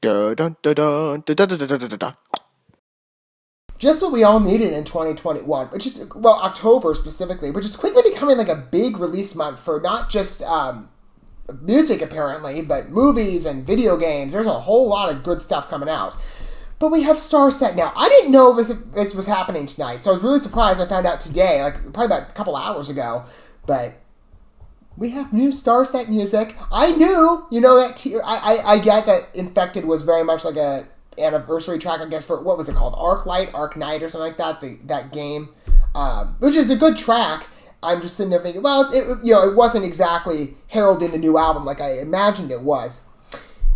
Dun, dun, dun, dun, dun, dun, dun, dun, dun, dun. Just what we all needed in 2021, which is, well, October specifically, which is quickly becoming like a big release month for not just music apparently, but movies and video games. There's a whole lot of good stuff coming out. But we have STARSET now. I didn't know this was happening tonight, so I was really surprised I found out today, like probably about a couple hours ago. But we have new STARSET music. I knew, that I get that Infected was very much like a anniversary track, I guess, for, what was it called? Arc Knight or something like that, that game, which is a good track. I'm just sitting there thinking, well, it wasn't exactly heralding the new album like I imagined it was.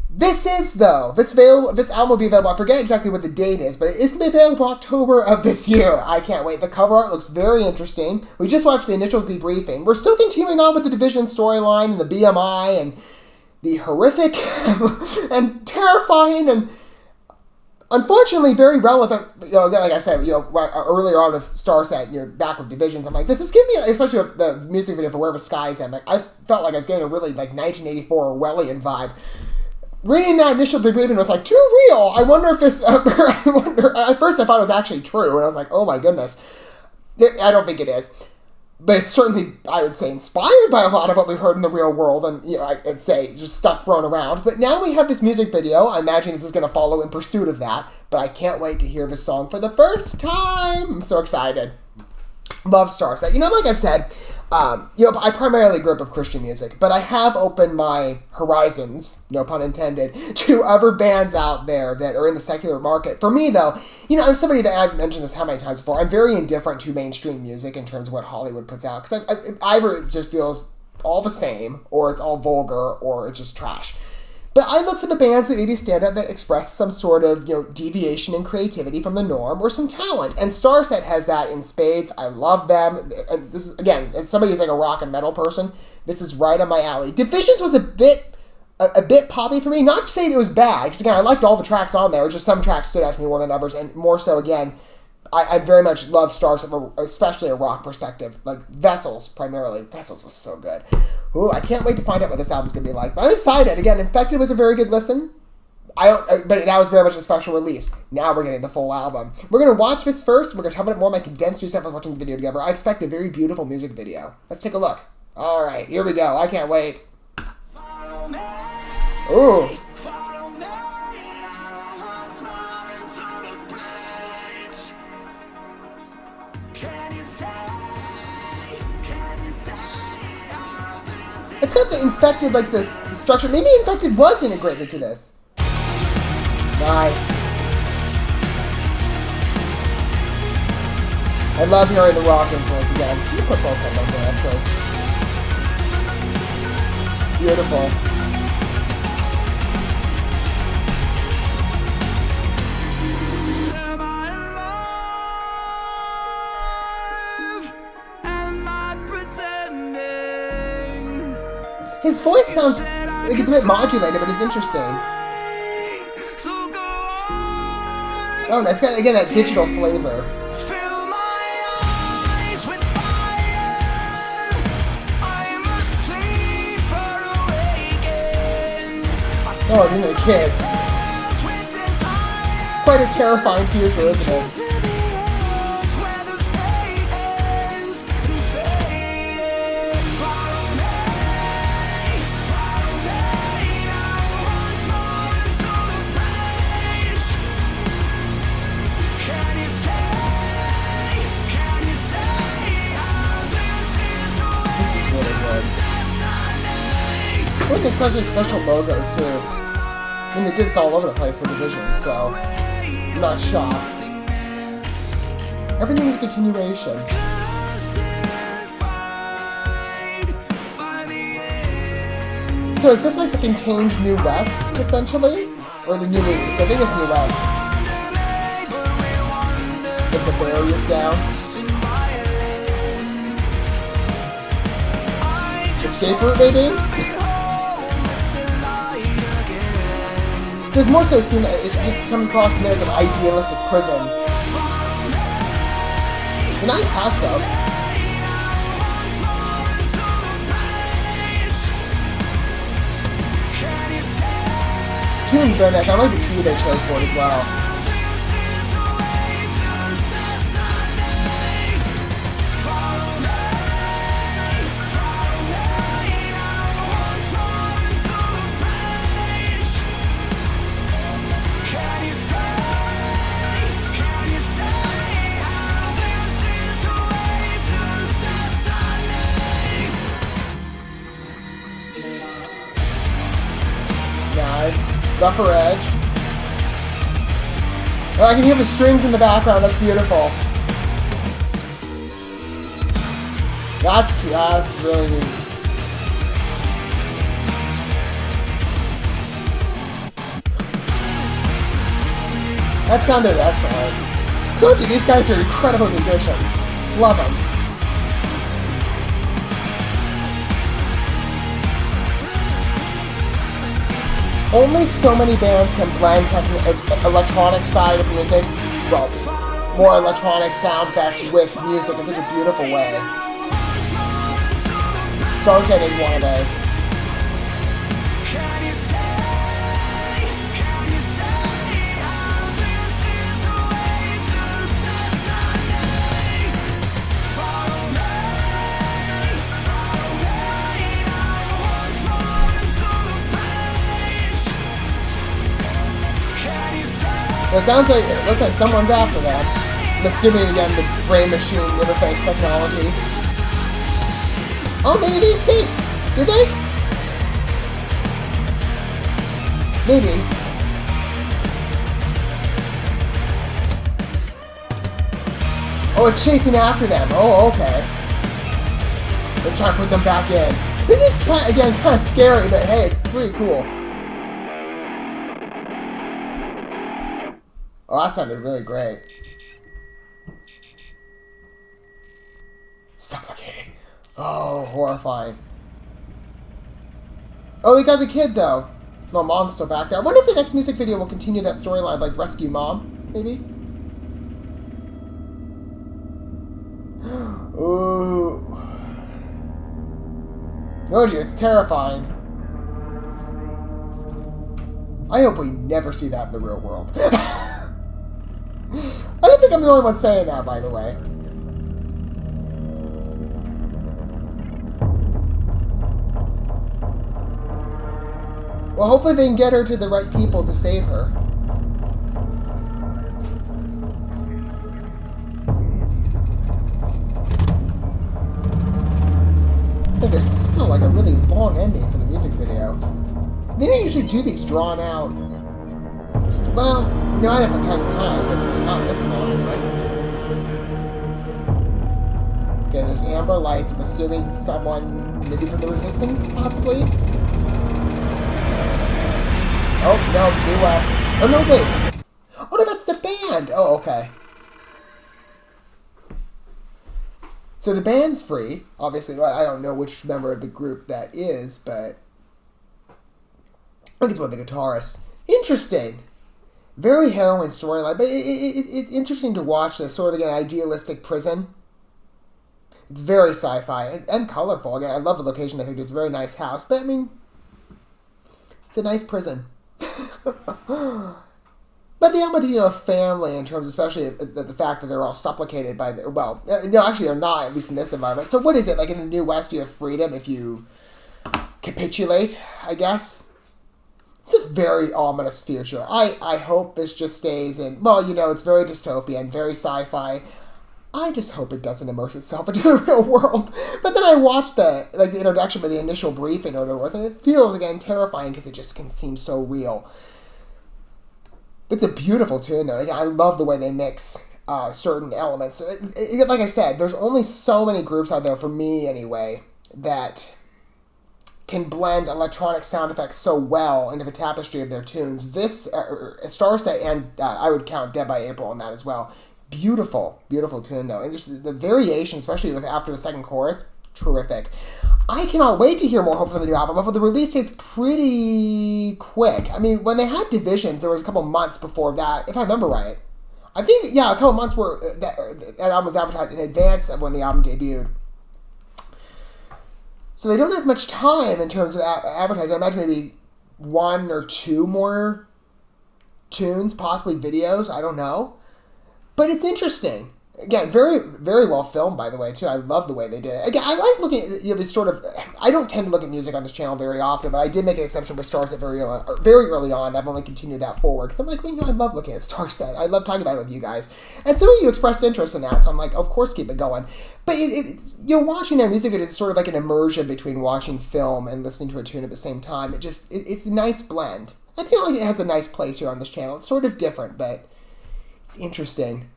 This album will be available, I forget exactly what the date is, but it is going to be available October of this year. I can't wait. The cover art looks very interesting. We just watched the initial debriefing. We're still continuing on with the Division storyline and the BMI and the horrific and terrifying and unfortunately very relevant, like I said, earlier on with STARSET, you're back with Divisions. I'm like, this is giving me, especially with the music video for Wherever Skies End, like I felt like I was getting a really like 1984 Orwellian vibe. Reading that initial debriefing was like, too real. I wonder if this, at first I thought it was actually true, and I was like, oh my goodness. I don't think it is. But it's certainly, I would say, inspired by a lot of what we've heard in the real world, and I'd say just stuff thrown around. But now we have this music video. I imagine this is going to follow in pursuit of that. But I can't wait to hear this song for the first time. I'm so excited. Love STARSET. Like I've said, I primarily grew up with Christian music, but I have opened my horizons, no pun intended, to other bands out there that are in the secular market. For me, though, I'm somebody that, I've mentioned this how many times before, I'm very indifferent to mainstream music in terms of what Hollywood puts out, because either it just feels all the same, or it's all vulgar, or it's just trash. But I look for the bands that maybe stand out, that express some sort of, deviation and creativity from the norm or some talent. And STARSET has that in spades. I love them. And this is, again, as somebody who's like a rock and metal person, this is right on my alley. Divisions was a bit poppy for me. Not to say it was bad, because again, I liked all the tracks on there. Just some tracks stood out to me more than others, and more so, again, I very much love STARSET, especially a rock perspective. Like Vessels, primarily. Vessels was so good. Ooh, I can't wait to find out what this album's going to be like. But I'm excited. Again, Infected was a very good listen. But that was very much a special release. Now we're getting the full album. We're going to watch this first. We're going to talk about it more in my condensed juice after watching the video together. I expect a very beautiful music video. Let's take a look. All right, here we go. I can't wait. Ooh. It's got the Infected, like the structure. Maybe Infected was integrated to this. Nice. I love hearing the rock influence again. You put both of them there, actually. Beautiful. His voice sounds like it's a bit modulated, but it's interesting. Oh, no, it's got, again, that digital flavor. Oh, the kids. It's quite a terrifying future, isn't it? I think especially special logos too. I mean, they did this all over the place for Division, so I'm not shocked. Everything is a continuation. So is this like the contained New West, essentially? Or the New East? I think it's New West. With the barriers down. Escape route, maybe? There's more so a scene that it just comes across to me like an idealistic prison. It's a nice house, though. tune's very nice. I like the key they chose for it as well. Nice. Rougher edge. Oh, I can hear the strings in the background. That's beautiful. That's cute. That's really neat. That sounded excellent. I told you, these guys are incredible musicians. Love them. Only so many bands can blend electronic side of music, well, more electronic sound effects with music in such a beautiful way. STARSET is one of those. It sounds like, it looks like someone's after them. I'm assuming, again, the brain-machine interface technology. Oh, maybe they escaped. Did they? Maybe. Oh, it's chasing after them. Oh, okay. Let's try and put them back in. This is, kind of scary, but hey, it's pretty cool. Oh, that sounded really great. Supplicated. Oh, horrifying. Oh, they got the kid, though. No, mom's still back there. I wonder if the next music video will continue that storyline, like Rescue Mom, maybe? Ooh. Oh, gee, it's terrifying. I hope we never see that in the real world. I don't think I'm the only one saying that, by the way. Well, hopefully they can get her to the right people to save her. I think this is still like a really long ending for the music video. They don't usually do these drawn out. Well, they might have from time to time, but not this long anyway. Okay, there's amber lights. I'm assuming someone, maybe from the Resistance, possibly? Oh, no, New West. Oh, no, wait. Oh, no, that's the band. Oh, okay. So the band's free. Obviously, I don't know which member of the group that is, but I think it's one of the guitarists. Interesting. Very harrowing storyline, but it's interesting to watch this sort of, again, idealistic prison. It's very sci-fi and colorful. Again, I love the location they picked. It's a very nice house, but I mean, it's a nice prison. But the element of, family in terms, especially the fact that they're all supplicated by the, well, no, actually they're not, at least in this environment. So what is it? Like in the New West, you have freedom if you capitulate, I guess? It's a very ominous future. I hope this just stays in, well, it's very dystopian, very sci-fi. I just hope it doesn't immerse itself into the real world. But then I watched the introduction with the initial briefing or whatever, and it feels, again, terrifying because it just can seem so real. It's a beautiful tune, though. Again, I love the way they mix certain elements. Like I said, there's only so many groups out there, for me anyway, that can blend electronic sound effects so well into the tapestry of their tunes. This, STARSET, and I would count Dead by April in that as well. Beautiful, beautiful tune, though. And just the variation, especially after the second chorus, terrific. I cannot wait to hear more Hope for the new album, but the release date's pretty quick. I mean, when they had Divisions, there was a couple months before that, if I remember right. I think, yeah, a couple months where that album was advertised in advance of when the album debuted. So they don't have much time in terms of advertising. I imagine maybe one or two more tunes, possibly videos. I don't know. But it's interesting. Again, very, very well filmed, by the way, too. I love the way they did it. Again, I like looking at, this sort of... I don't tend to look at music on this channel very often, but I did make an exception with STARSET very early on. I've only continued that forward. Because I'm like, I love looking at STARSET. I love talking about it with you guys. And some of you expressed interest in that, so I'm like, of course, keep it going. But watching that music video is sort of like an immersion between watching film and listening to a tune at the same time. It's a nice blend. I feel like it has a nice place here on this channel. It's sort of different, but it's interesting.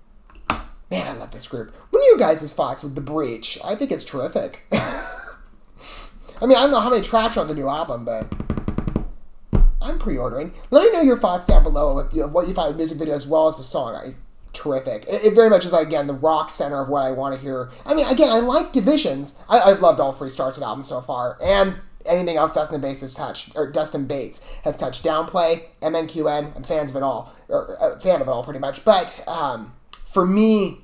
Man, I love this group. What are your guys' thoughts with The Breach? I think it's terrific. I mean, I don't know how many tracks are on the new album, but I'm pre-ordering. Let me know your thoughts down below with what you find of the music video as well as the song. Terrific. It very much is, like, again, the rock center of what I want to hear. I mean, again, I like Divisions. I've loved all 3 STARSET albums so far, and anything else Dustin Bates has touched. Downplay, MNQN. I'm fans of it all, or a fan of it all pretty much. But for me,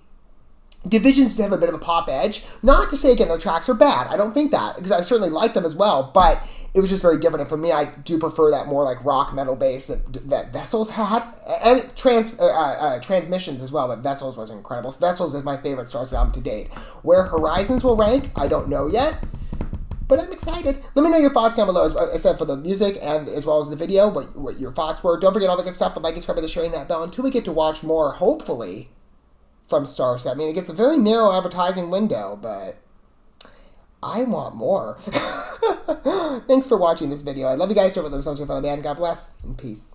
Divisions have a bit of a pop edge. Not to say, again, the tracks are bad. I don't think that, because I certainly like them as well, but it was just very different. And for me, I do prefer that more like rock metal bass that Vessels had. And Transmissions as well, but Vessels was incredible. Vessels is my favorite STARSET album to date. Where Horizons will rank, I don't know yet, but I'm excited. Let me know your thoughts down below, as I said, for the music and as well as the video, what your thoughts were. Don't forget all the good stuff, the like and subscribe, the sharing that bell, until we get to watch more, hopefully, from STARSET. I mean, it gets a very narrow advertising window, but I want more. Thanks for watching this video. I love you guys. Don't forget to subscribe, man. God bless, and peace.